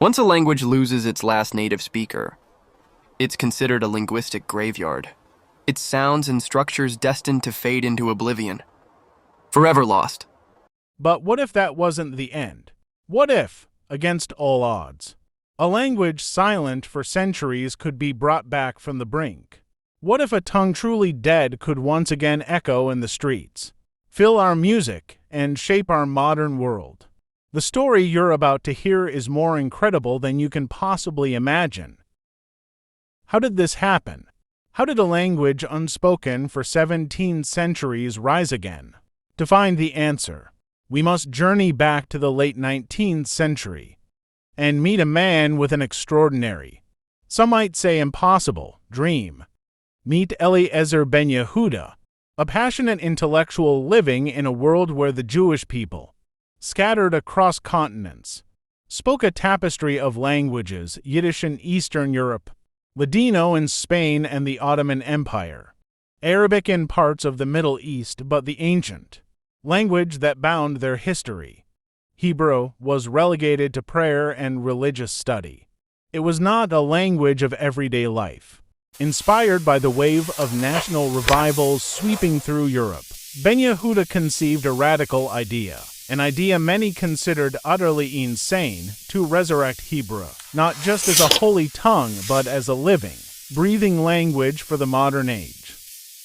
Once a language loses its last native speaker, it's considered a linguistic graveyard. Its sounds and structures destined to fade into oblivion. Forever lost. But what if that wasn't the end? What if, against all odds, a language silent for centuries could be brought back from the brink? What if a tongue truly dead could once again echo in the streets, fill our music, and shape our modern world? The story you're about to hear is more incredible than you can possibly imagine. How did this happen? How did a language unspoken for 17 centuries rise again? To find the answer, we must journey back to the late 19th century and meet a man with an extraordinary, some might say impossible, dream. Meet Eliezer Ben-Yehuda, a passionate intellectual living in a world where the Jewish people, scattered across continents, spoke a tapestry of languages: Yiddish in Eastern Europe, Ladino in Spain and the Ottoman Empire, Arabic in parts of the Middle East, but the ancient language that bound their history, Hebrew, was relegated to prayer and religious study. It was not a language of everyday life. Inspired by the wave of national revivals sweeping through Europe, Ben-Yehuda conceived a radical idea, an idea many considered utterly insane: to resurrect Hebrew, not just as a holy tongue, but as a living, breathing language for the modern age.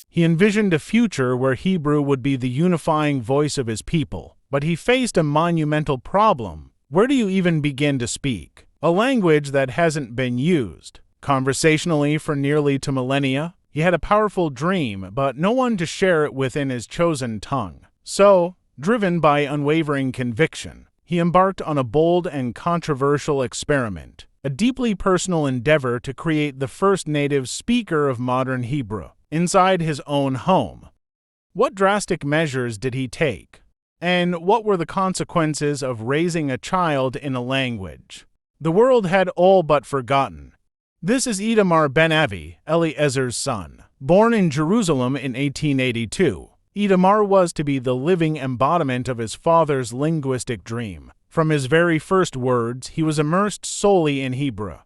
He envisioned a future where Hebrew would be the unifying voice of his people, but he faced a monumental problem. Where do you even begin to speak a language that hasn't been used conversationally for nearly 2 millennia? He had a powerful dream, but no one to share it with in his chosen tongue. So, driven by unwavering conviction, he embarked on a bold and controversial experiment, a deeply personal endeavor to create the first native speaker of modern Hebrew inside his own home. What drastic measures did he take? And what were the consequences of raising a child in a language the world had all but forgotten? This is Itamar Ben-Avi, Eliezer's son. Born in Jerusalem in 1882, Itamar was to be the living embodiment of his father's linguistic dream. From his very first words, he was immersed solely in Hebrew.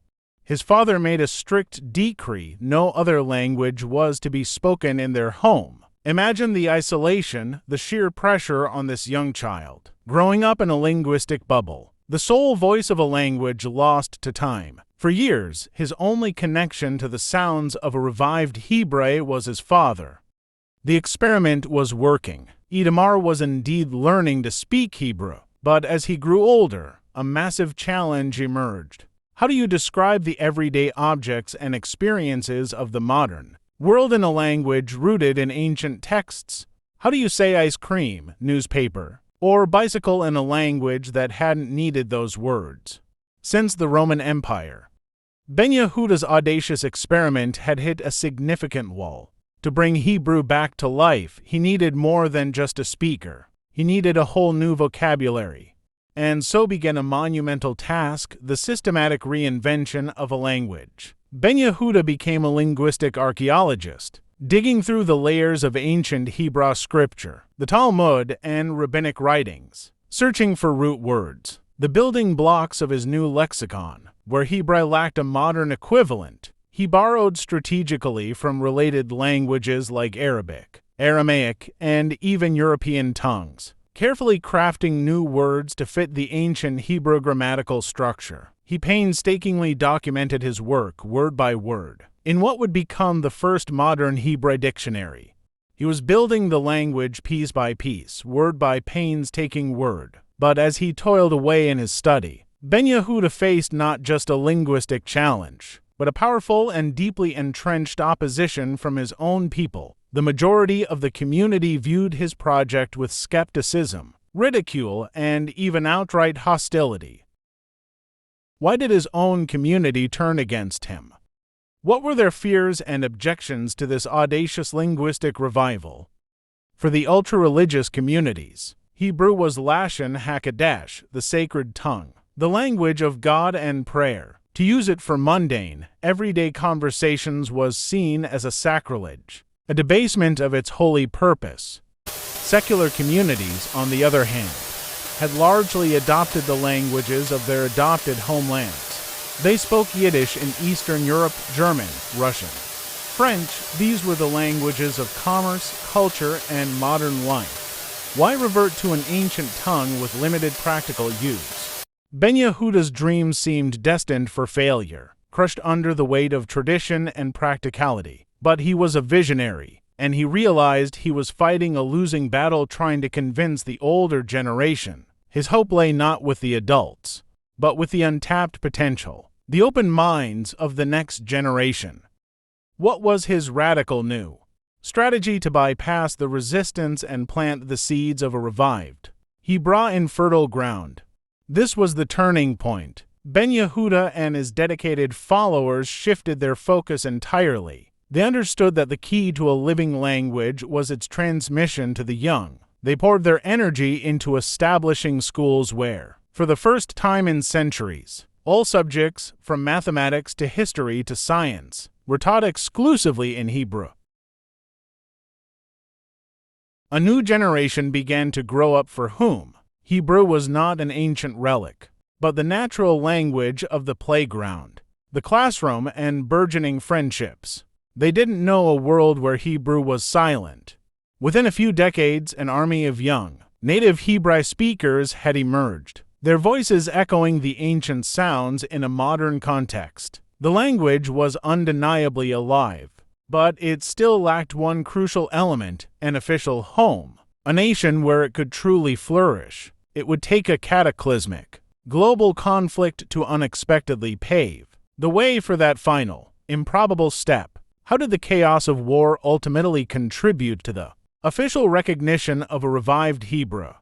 His father made a strict decree: no other language was to be spoken in their home. Imagine the isolation, the sheer pressure on this young child, growing up in a linguistic bubble, the sole voice of a language lost to time. For years, his only connection to the sounds of a revived Hebrew was his father. The experiment was working. Itamar was indeed learning to speak Hebrew, but as he grew older, a massive challenge emerged. How do you describe the everyday objects and experiences of the modern world in a language rooted in ancient texts? How do you say ice cream, newspaper, or bicycle in a language that hadn't needed those words since the Roman Empire? Ben-Yehuda's audacious experiment had hit a significant wall. To bring Hebrew back to life, he needed more than just a speaker. He needed a whole new vocabulary. And so began a monumental task: the systematic reinvention of a language. Ben-Yehuda became a linguistic archaeologist, digging through the layers of ancient Hebrew scripture, the Talmud, and rabbinic writings, searching for root words, the building blocks of his new lexicon. Where Hebrew lacked a modern equivalent, he borrowed strategically from related languages like Arabic, Aramaic, and even European tongues, carefully crafting new words to fit the ancient Hebrew grammatical structure. He painstakingly documented his work, word by word, in what would become the first modern Hebrew dictionary. He was building the language piece by piece, word by painstaking word. But as he toiled away in his study, Ben-Yehuda faced not just a linguistic challenge, but a powerful and deeply entrenched opposition from his own people. The majority of the community viewed his project with skepticism, ridicule, and even outright hostility. Why did his own community turn against him? What were their fears and objections to this audacious linguistic revival? For the ultra-religious communities, Hebrew was Lashon HaKadosh, the sacred tongue, the language of God and prayer. To use it for mundane, everyday conversations was seen as a sacrilege, a debasement of its holy purpose. Secular communities, on the other hand, had largely adopted the languages of their adopted homelands. They spoke Yiddish in Eastern Europe, German, Russian, French. These were the languages of commerce, culture, and modern life. Why revert to an ancient tongue with limited practical use? Ben-Yehuda's dreams seemed destined for failure, crushed under the weight of tradition and practicality. But he was a visionary, and he realized he was fighting a losing battle trying to convince the older generation. His hope lay not with the adults, but with the untapped potential, the open minds of the next generation. What was his radical new strategy to bypass the resistance and plant the seeds of a revived Hebrew in fertile ground? This was the turning point. Ben-Yehuda and his dedicated followers shifted their focus entirely. They understood that the key to a living language was its transmission to the young. They poured their energy into establishing schools where, for the first time in centuries, all subjects, from mathematics to history to science, were taught exclusively in Hebrew. A new generation began to grow up for whom Hebrew was not an ancient relic, but the natural language of the playground, the classroom, and burgeoning friendships. They didn't know a world where Hebrew was silent. Within a few decades, an army of young, native Hebrew speakers had emerged, their voices echoing the ancient sounds in a modern context. The language was undeniably alive, but it still lacked one crucial element: an official home, a nation where it could truly flourish. It would take a cataclysmic, global conflict to unexpectedly pave the way for that final, improbable step. How did the chaos of war ultimately contribute to the official recognition of a revived Hebrew?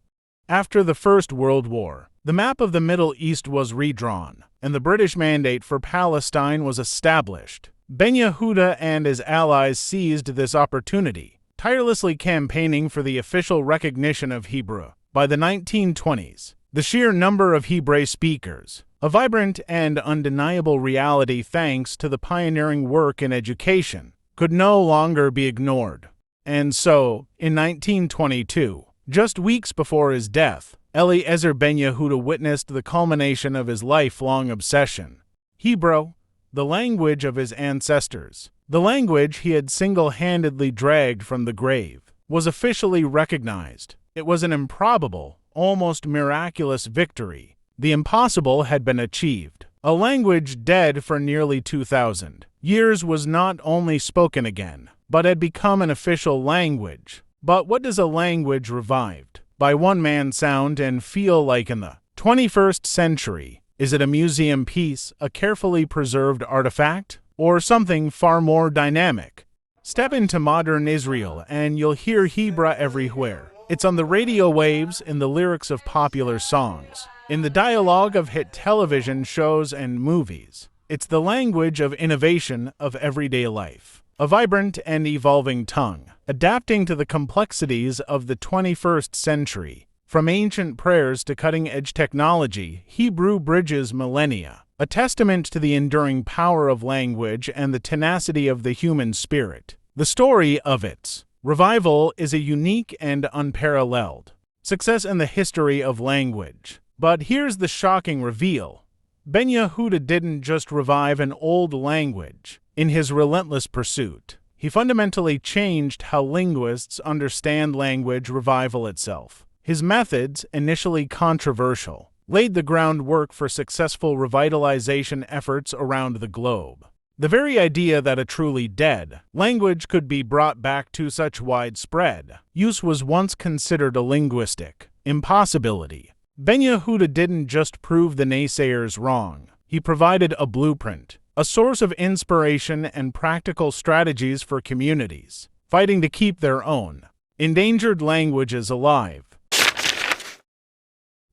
After the First World War, the map of the Middle East was redrawn, and the British mandate for Palestine was established. Ben-Yehuda and his allies seized this opportunity, tirelessly campaigning for the official recognition of Hebrew. By the 1920s, the sheer number of Hebrew speakers, a vibrant and undeniable reality thanks to the pioneering work in education, could no longer be ignored. And so, in 1922, just weeks before his death, Eliezer Ben-Yehuda witnessed the culmination of his lifelong obsession. Hebrew, the language of his ancestors, the language he had single-handedly dragged from the grave, was officially recognized. It was an improbable, almost miraculous victory. The impossible had been achieved. A language dead for nearly 2,000 years was not only spoken again, but had become an official language. But what does a language revived by one man sound and feel like in the 21st century? Is it a museum piece, a carefully preserved artifact, or something far more dynamic? Step into modern Israel and you'll hear Hebrew everywhere. It's on the radio waves, in the lyrics of popular songs, in the dialogue of hit television shows and movies. It's the language of innovation, of everyday life. A vibrant and evolving tongue, adapting to the complexities of the 21st century. From ancient prayers to cutting-edge technology, Hebrew bridges millennia, a testament to the enduring power of language and the tenacity of the human spirit. The story of its revival is a unique and unparalleled success in the history of language. But here's the shocking reveal. Ben-Yehuda didn't just revive an old language. In his relentless pursuit, he fundamentally changed how linguists understand language revival itself. His methods, initially controversial, laid the groundwork for successful revitalization efforts around the globe. The very idea that a truly dead language could be brought back to such widespread use was once considered a linguistic impossibility. Ben-Yehuda didn't just prove the naysayers wrong. He provided a blueprint, a source of inspiration and practical strategies for communities fighting to keep their own endangered languages alive.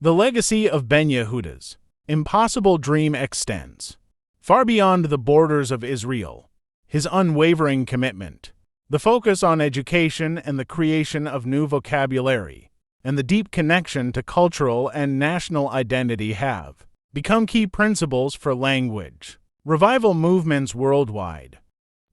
The legacy of Ben-Yehuda's impossible dream extends far beyond the borders of Israel. His unwavering commitment, the focus on education and the creation of new vocabulary, and the deep connection to cultural and national identity have become key principles for language revival movements worldwide.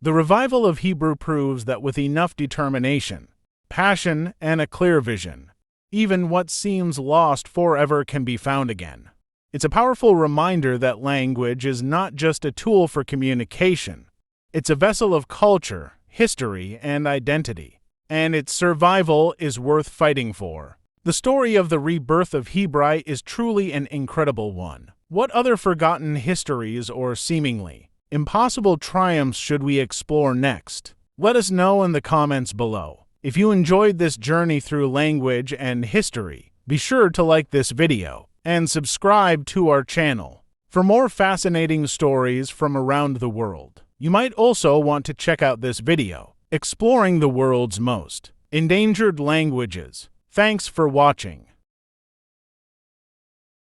The revival of Hebrew proves that with enough determination, passion, and a clear vision, Even what seems lost forever can be found again. It's a powerful reminder that language is not just a tool for communication. It's a vessel of culture, history, and identity, and its survival is worth fighting for. The story of the rebirth of Hebrew is truly an incredible one. What other forgotten histories or seemingly impossible triumphs should we explore next? Let us know in the comments below. If you enjoyed this journey through language and history, be sure to like this video and subscribe to our channel for more fascinating stories from around the world. You might also want to check out this video, Exploring the World's Most Endangered Languages. Thanks for watching.